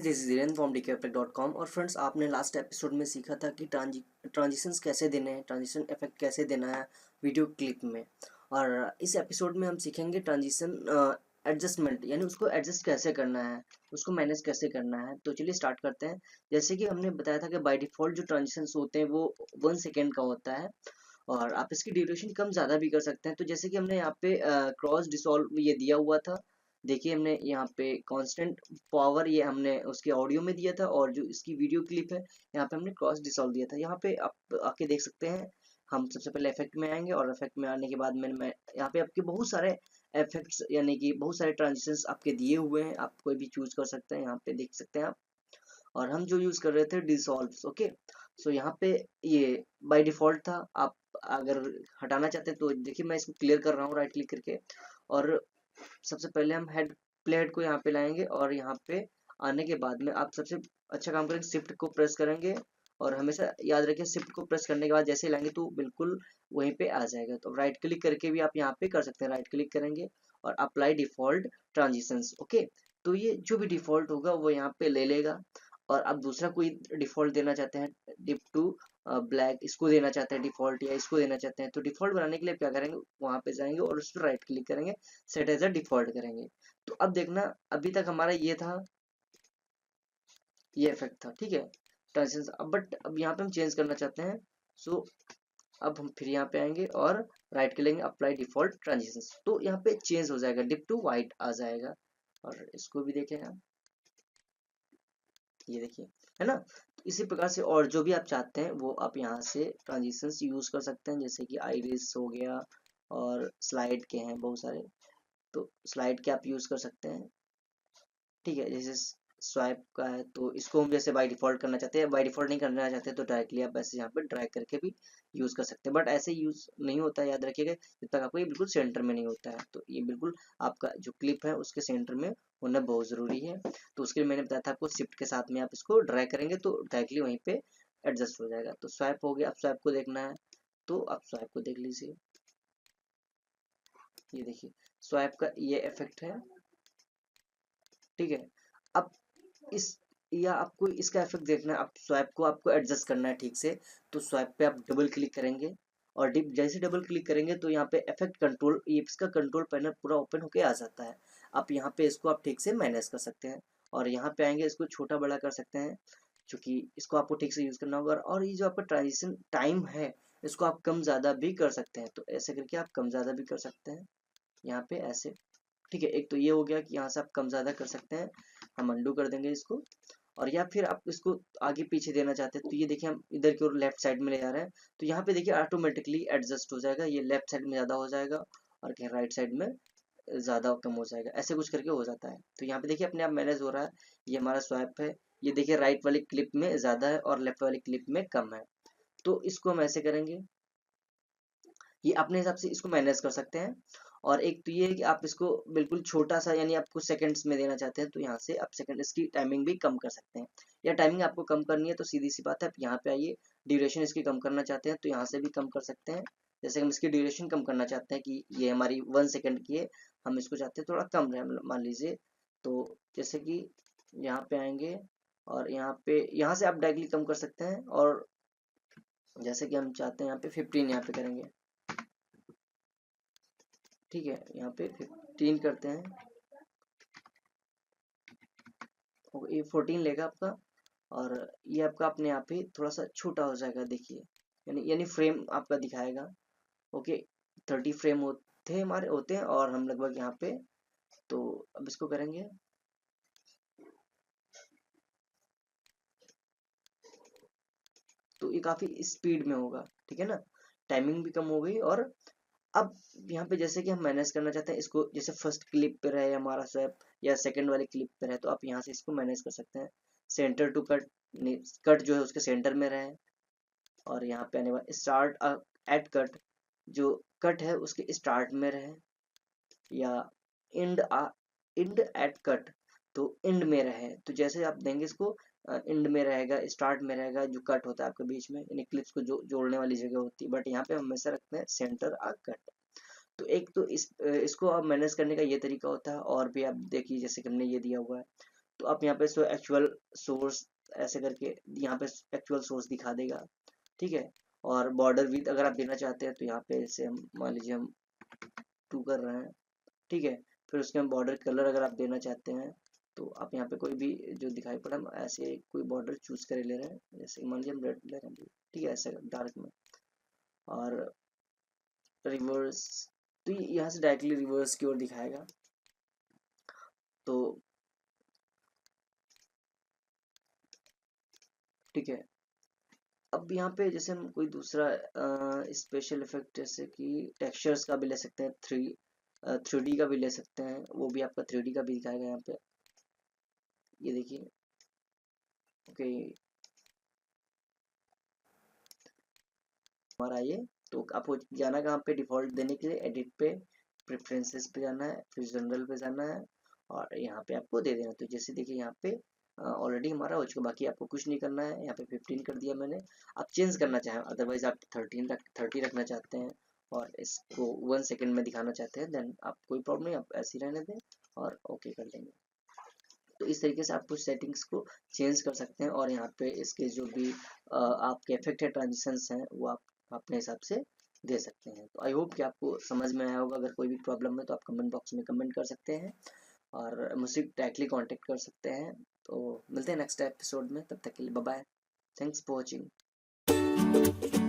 This is Dhiren from dkftech.com। और friends, आपने last episode में सीखा था कि ट्रांजिशंस कैसे देने हैं, ट्रांजिशन इफेक्ट कैसे देना है वीडियो क्लिप में। और इस एपिसोड में हम सीखेंगे ट्रांजिशन एडजस्टमेंट, यानी उसको एडजस्ट कैसे करना है, उसको मैनेज कैसे करना है। तो चलिए स्टार्ट करते हैं। जैसे कि हमने बताया था कि बाय डिफ़ॉल्ट जो ट्रांजिशंस होते हैं वो 1 सेकेंड का होता है, और आप इसकी ड्यूरेशन कम ज़्यादा भी कर सकते हैं। तो जैसे कि हमने यहाँ पे क्रॉस डिसॉल्व ये दिया हुआ था। देखिए, हमने यहाँ पे कांस्टेंट पावर ये हमने उसके ऑडियो में दिया था, और जो इसकी वीडियो क्लिप है यहाँ पे हमने क्रॉस डिसॉल्व दिया था। यहाँ पे आप आके देख सकते हैं। हम सबसे पहले इफेक्ट में आएंगे, और इफेक्ट में आने के बाद मैं यहाँ पे आपके बहुत सारे इफेक्ट्स यानी कि बहुत सारे ट्रांजिशंस आपके दिए हुए हैं। आप कोई भी चूज कर सकते हैं, यहाँ पे देख सकते हैं आप। और हम जो यूज कर रहे थे डिसॉल्व। ओके, सो यहाँ पे ये बाय डिफॉल्ट था। आप अगर हटाना चाहते हैं तो देखिए, मैं इसको क्लियर कर रहा हूँ राइट क्लिक करके। और सबसे पहले हम हेड प्ले हेड को यहाँ पे लाएंगे, और यहाँ पे आने के बाद में आप सबसे अच्छा काम करेंगे, शिफ्ट को प्रेस करेंगे। और हमेशा याद रखिए, शिफ्ट को प्रेस करने के बाद जैसे लाएंगे तो बिल्कुल वहीं पे आ जाएगा। तो राइट क्लिक करके भी आप यहाँ पे कर सकते हैं, राइट क्लिक करेंगे और अप्लाई डिफॉल्ट ट्रांजिशंस। ओके, तो ये जो भी डिफॉल्ट होगा वो यहाँ पे ले लेगा। और आप दूसरा कोई डिफॉल्ट देना चाहते हैं, डिप टू ब्लैक इसको देना चाहते हैं डिफॉल्ट, या इसको देना चाहते हैं, तो डिफॉल्ट बनाने के लिए क्या करेंगे, वहां पे जाएंगे और उस पर राइट क्लिक करेंगे, सेट एज अ डिफॉल्ट करेंगे। तो अब देखना, अभी तक हमारा ये था, ये इफेक्ट था, ठीक है, ट्रांजिशन। अब बट अब यहाँ पे हम चेंज करना चाहते हैं। सो अब हम फिर यहाँ पे आएंगे और राइट करेंगे, अप्लाई डिफॉल्ट ट्रांजिशन। तो यहाँ पे चेंज हो जाएगा, डिप टू व्हाइट आ जाएगा। और इसको भी देखें आप, ये देखिए, है ना। तो इसी प्रकार से और जो भी आप चाहते हैं वो आप यहाँ से ट्रांजिशंस यूज कर सकते हैं, जैसे कि आइरिस हो गया, और स्लाइड के हैं बहुत सारे। तो स्लाइड के आप यूज कर सकते हैं, ठीक है। जैसे स्वाइप का है, तो इसको हम जैसे बाय डिफॉल्ट करना चाहते हैं, बाय डिफॉल्ट नहीं करना चाहते तो डायरेक्टली आप ऐसे यहाँ पे ड्रैग करके भी यूज कर सकते हैं। बट ऐसे यूज नहीं होता है, याद रखिएगा, जब तक आपको ये बिल्कुल सेंटर में नहीं होता है। तो ये बिल्कुल आपका जो क्लिप है उसके सेंटर में होना बहुत जरूरी है। तो उसके लिए मैंने बताया था आपको, शिफ्ट के साथ में आप इसको ड्रैग करेंगे तो डायरेक्टली वहीं पे एडजस्ट हो जाएगा। तो स्वाइप हो गया, आप स्वाइप को देखना है तो आप स्वाइप को देख लीजिए। ये देखिए, स्वाइप का ये इफेक्ट है, ठीक है। अब इस, या आपको इसका इफेक्ट देखना है, आप स्वाइप को आपको एडजस्ट करना है ठीक से। तो स्वाइप पे आप डबल क्लिक करेंगे, और डिप जैसे डबल क्लिक करेंगे तो यहाँ पे इफेक्ट कंट्रोल, ये इसका कंट्रोल पैनल पूरा ओपन होके आ जाता है। आप यहाँ पे इसको आप ठीक से मैनेज कर सकते हैं, और यहाँ पे आएंगे, इसको छोटा बड़ा कर सकते हैं, क्योंकि इसको आपको ठीक से यूज करना होगा। और ये जो आपका ट्रांजिशन टाइम है, इसको आप कम ज्यादा भी कर सकते हैं। तो ऐसे करके आप कम ज्यादा भी कर सकते हैं यहाँ पे ऐसे, ठीक है। एक तो ये हो गया कि यहाँ से आप कम ज्यादा कर सकते हैं। हम अंडू कर देंगे इसको। और या फिर आप इसको आगे पीछे देना चाहते हैं, तो ये देखिए, हम इधर की ओर लेफ्ट साइड में ले जा रहे हैं, तो यहाँ पे देखिए ऑटोमेटिकली एडजस्ट हो जाएगा, ये लेफ्ट साइड में ज्यादा हो जाएगा और क्या राइट साइड में ज्यादा कम हो जाएगा, ऐसे कुछ करके हो जाता है। तो यहाँ पे देखिए अपने आप मैनेज हो रहा है। ये हमारा स्वैप है, ये देखिए राइट वाली क्लिप में ज्यादा है और लेफ्ट वाली क्लिप में कम है। तो इसको हम ऐसे करेंगे, ये अपने हिसाब से इसको मैनेज कर सकते हैं। और एक तो ये है कि आप इसको बिल्कुल छोटा सा, यानी आप कुछ सेकंड्स में देना चाहते हैं, तो यहाँ से आप सेकंड इसकी टाइमिंग भी कम कर सकते हैं। या टाइमिंग आपको कम करनी है तो सीधी सी बात है, आप यहाँ पे आइए, ड्यूरेशन इसकी कम करना चाहते हैं तो यहाँ से भी कम कर सकते हैं। जैसे हम इसकी ड्यूरेशन कम करना चाहते हैं कि ये हमारी 1 सेकेंड की है, हम इसको चाहते हैं थोड़ा कम रहे, मान लीजिए। तो जैसे कि यहाँ पे आएंगे, और यहाँ पे, यहाँ से आप डायरेक्टली कम कर सकते हैं। और जैसे कि हम चाहते हैं यहाँ पे 15 यहाँ पे करेंगे, ठीक है। यहाँ पे 15 करते हैं, ये 14 लेगा आपका। और ये आपका अपने आप ही थोड़ा सा छोटा हो जाएगा, देखिए, यानी फ्रेम आपका दिखाएगा। ओके, 30 फ्रेम होते हमारे होते हैं, और हम लगभग यहाँ पे, तो अब इसको करेंगे, तो ये काफी स्पीड में होगा, ठीक है ना। टाइमिंग भी कम हो गई। और अब यहाँ पे जैसे कि हम मैनेज करना चाहते हैं इसको, जैसे फर्स्ट क्लिप पे रहे हमारा स्वैप, या सेकंड वाले क्लिप पे रहे, तो आप यहाँ से इसको मैनेज कर सकते हैं। सेंटर टू कट, कट जो है उसके सेंटर में रहे, और यहाँ पे आने वाला स्टार्ट एट कट, जो कट है उसके स्टार्ट में रहे, या इंड इंड एट कट, तो इंड में रहे। तो जैसे आप देंगे इसको, इंड में रहेगा, स्टार्ट में रहेगा, जो कट होता है आपके बीच में, यानी क्लिप्स को जो जोड़ने वाली जगह होती है। बट यहाँ पे हम हमेशा रखते हैं सेंटर आ कट। तो एक तो इसको आप मैनेज करने का ये तरीका होता है। और भी आप देखिए, जैसे कि हमने ये दिया हुआ है, तो आप यहाँ पे सो एक्चुअल सोर्स ऐसे करके यहाँ पे एक्चुअल सोर्स दिखा देगा, ठीक है। और बॉर्डर विड्थ अगर आप देना चाहते हैं तो यहाँ पे जैसे हम मान लीजिए हम 2 कर रहे हैं, ठीक है। फिर उसके हम बॉर्डर कलर अगर आप देना चाहते हैं तो आप यहाँ पे कोई भी जो दिखाई पड़ा हम ऐसे कोई बॉर्डर चूज करे ले रहे हैं, जैसे मान लीजिए हम रेड ले रहे हैं, ठीक है, ऐसे डार्क में। और रिवर्स, तो यहाँ से डायरेक्टली रिवर्स की ओर दिखाएगा। तो ठीक है, अब यहाँ पे जैसे हम कोई दूसरा स्पेशल इफेक्ट जैसे कि टेक्सचर्स का भी ले सकते हैं, 3D का भी ले सकते हैं, वो भी आपका 3D का भी दिखाएगा यहाँ पे, ये देखिए। ओके, हमारा ये, तो आपको जाना कहाँ पे डिफ़ॉल्ट देने के लिए, एडिट पे, प्रेफरेंसेस पे जाना है, फिर जनरल पे जाना है और यहाँ पे आपको दे देना। तो जैसे देखिए यहाँ पे ऑलरेडी हमारा हो चुका, बाकी आपको कुछ नहीं करना है। यहाँ पे 15 कर दिया मैंने। आप चेंज करना चाहें, अदरवाइज आप 30 रखना चाहते हैं और इसको 1 सेकेंड में दिखाना चाहते हैं, देन आप कोई प्रॉब्लम नहीं, आप ऐसे ही रहने दें और ओके कर देंगे। तो इस तरीके से आप कुछ सेटिंग्स को चेंज कर सकते हैं और यहाँ पे इसके जो भी आपके इफेक्टेड ट्रांजिशंस हैं वो आप अपने हिसाब से दे सकते हैं। तो आई होप कि आपको समझ में आया होगा। अगर कोई भी प्रॉब्लम है तो आप कमेंट बॉक्स में कमेंट कर सकते हैं और मुझसे डायरेक्टली कांटेक्ट कर सकते हैं। तो मिलते हैं नेक्स्ट एपिसोड में, तब तक के लिए bye bye, thanks for watching.